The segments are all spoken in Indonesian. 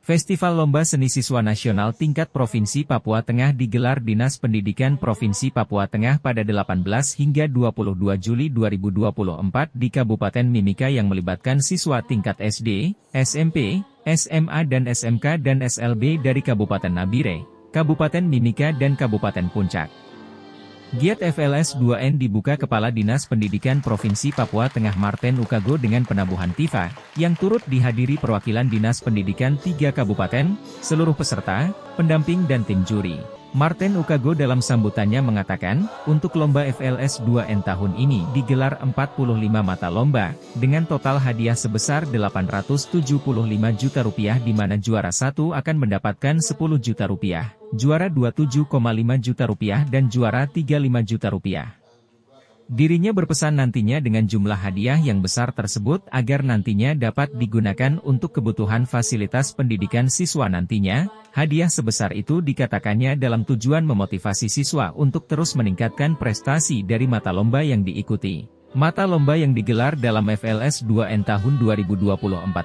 Festival Lomba Seni Siswa Nasional tingkat Provinsi Papua Tengah digelar Dinas Pendidikan Provinsi Papua Tengah pada 18 hingga 22 Juli 2024 di Kabupaten Mimika yang melibatkan siswa tingkat SD, SMP, SMA dan SMK dan SLB dari Kabupaten Nabire, Kabupaten Mimika dan Kabupaten Puncak. Giat FLS 2N dibuka Kepala Dinas Pendidikan Provinsi Papua Tengah Marten Ukago dengan penabuhan tifa, yang turut dihadiri perwakilan Dinas Pendidikan 3 Kabupaten, seluruh peserta, pendamping dan tim juri. Marten Ukago dalam sambutannya mengatakan, untuk lomba FLS 2N tahun ini digelar 45 mata lomba, dengan total hadiah sebesar Rp875 juta di mana juara 1 akan mendapatkan Rp10 juta, juara 2 Rp7,5 juta dan juara 3 Rp5 juta. Dirinya berpesan nantinya dengan jumlah hadiah yang besar tersebut agar nantinya dapat digunakan untuk kebutuhan fasilitas pendidikan siswa nantinya. Hadiah sebesar itu dikatakannya dalam tujuan memotivasi siswa untuk terus meningkatkan prestasi dari mata lomba yang diikuti. Mata lomba yang digelar dalam FLS 2N tahun 2024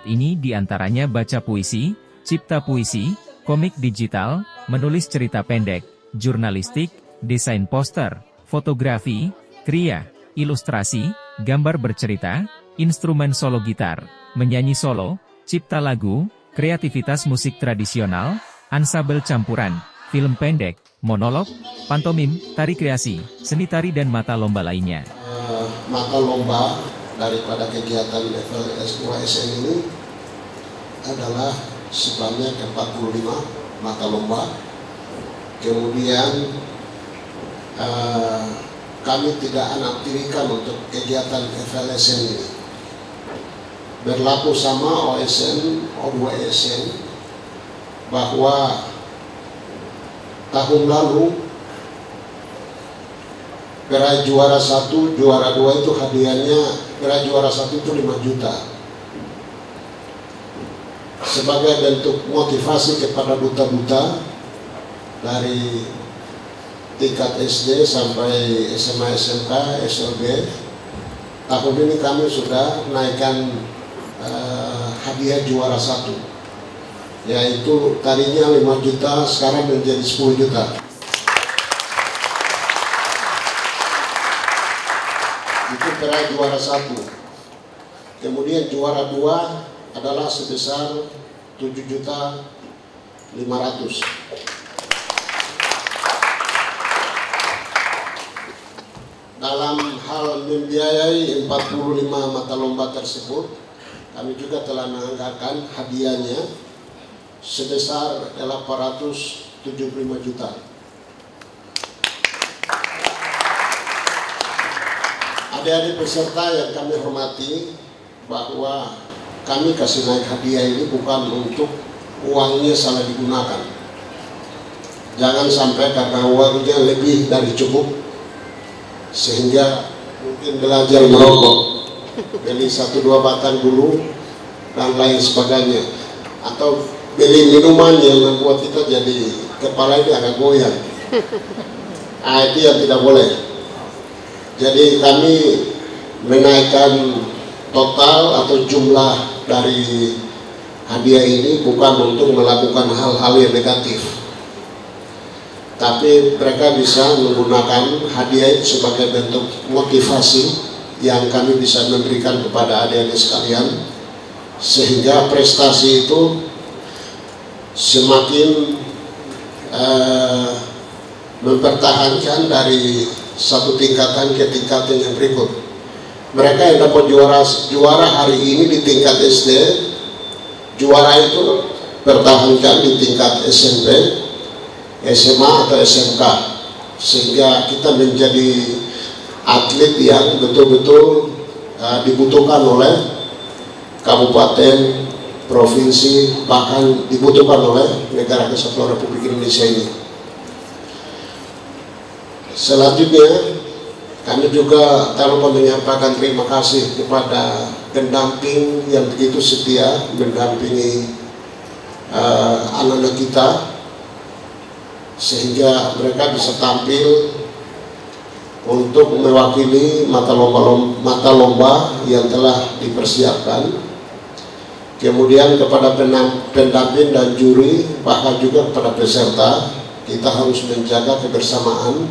ini diantaranya baca puisi, cipta puisi, komik digital, menulis cerita pendek, jurnalistik, desain poster, fotografi, kriya, ilustrasi, gambar bercerita, instrumen solo gitar, menyanyi solo, cipta lagu, kreativitas musik tradisional, ansabel campuran, film pendek, monolog, pantomim, tari kreasi, seni tari dan mata lomba lainnya. Mata lomba daripada kegiatan FLS 2SN ini adalah sebanyak 45 mata lomba. Kemudian kami tidak aktifkan untuk kegiatan FLS ini. Berlaku sama OSN, O2SN, bahwa tahun lalu peraih juara 1, juara 2 itu hadiahnya, peraih juara 1 itu 5 juta. Sebagai bentuk motivasi kepada duta-duta dari tingkat SD sampai SMA, SMK, SLB, tahun ini kami sudah naikkan hadiah juara 1, yaitu tadinya 5 juta, sekarang menjadi 10 juta. Itu peraih juara 1. Kemudian juara 2 adalah sebesar 7.500.000. Dalam hal membiayai 45 mata lomba tersebut, kami juga telah menganggarkan hadiahnya sebesar 875 juta. Adik-adik peserta yang kami hormati, bahwa kami kasih naik hadiah ini bukan untuk uangnya salah digunakan. Jangan sampai karena uangnya lebih dari cukup sehingga mungkin belajar merokok, beli 1-2 batang dulu dan lain sebagainya, atau beli minuman yang membuat kita jadi kepala ini agak goyang. Itu yang tidak boleh. Jadi kami menaikkan total atau jumlah dari hadiah ini bukan untuk melakukan hal-hal yang negatif, tapi mereka bisa menggunakan hadiah itu sebagai bentuk motivasi yang kami bisa memberikan kepada adik-adik sekalian, sehingga prestasi itu semakin mempertahankan dari satu tingkatan ke tingkatan yang berikut. Mereka yang dapat juara hari ini di tingkat SD, juara itu pertahankan di tingkat SMP, SMA atau SMK, sehingga kita menjadi atlet yang betul-betul dibutuhkan oleh kabupaten, provinsi, bahkan dibutuhkan oleh negara kesatuan Republik Indonesia ini. Selanjutnya, kami juga tak lupa menyampaikan terima kasih kepada pendamping yang begitu setia mendampingi anak-anak kita, sehingga mereka bisa tampil untuk mewakili mata lomba yang telah dipersiapkan. Kemudian kepada pendamping dan juri, bahkan juga kepada peserta, kita harus menjaga kebersamaan,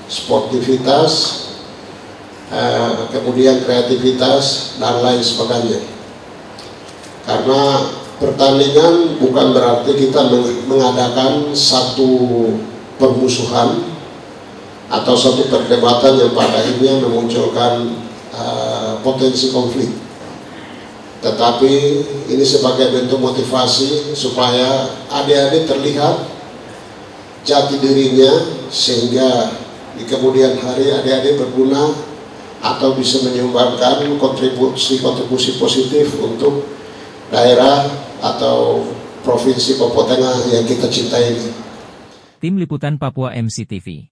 sportivitas, kemudian kreativitas, dan lain sebagainya. Karena pertandingan bukan berarti kita mengadakan satu permusuhan atau satu perdebatan yang pada akhirnya memunculkan potensi konflik. Tetapi ini sebagai bentuk motivasi supaya adik-adik terlihat jati dirinya, sehingga di kemudian hari adik-adik berguna atau bisa menyumbangkan kontribusi positif untuk daerah atau provinsi Papua Tengah yang kita cintai ini. Tim Liputan Papua MCTV.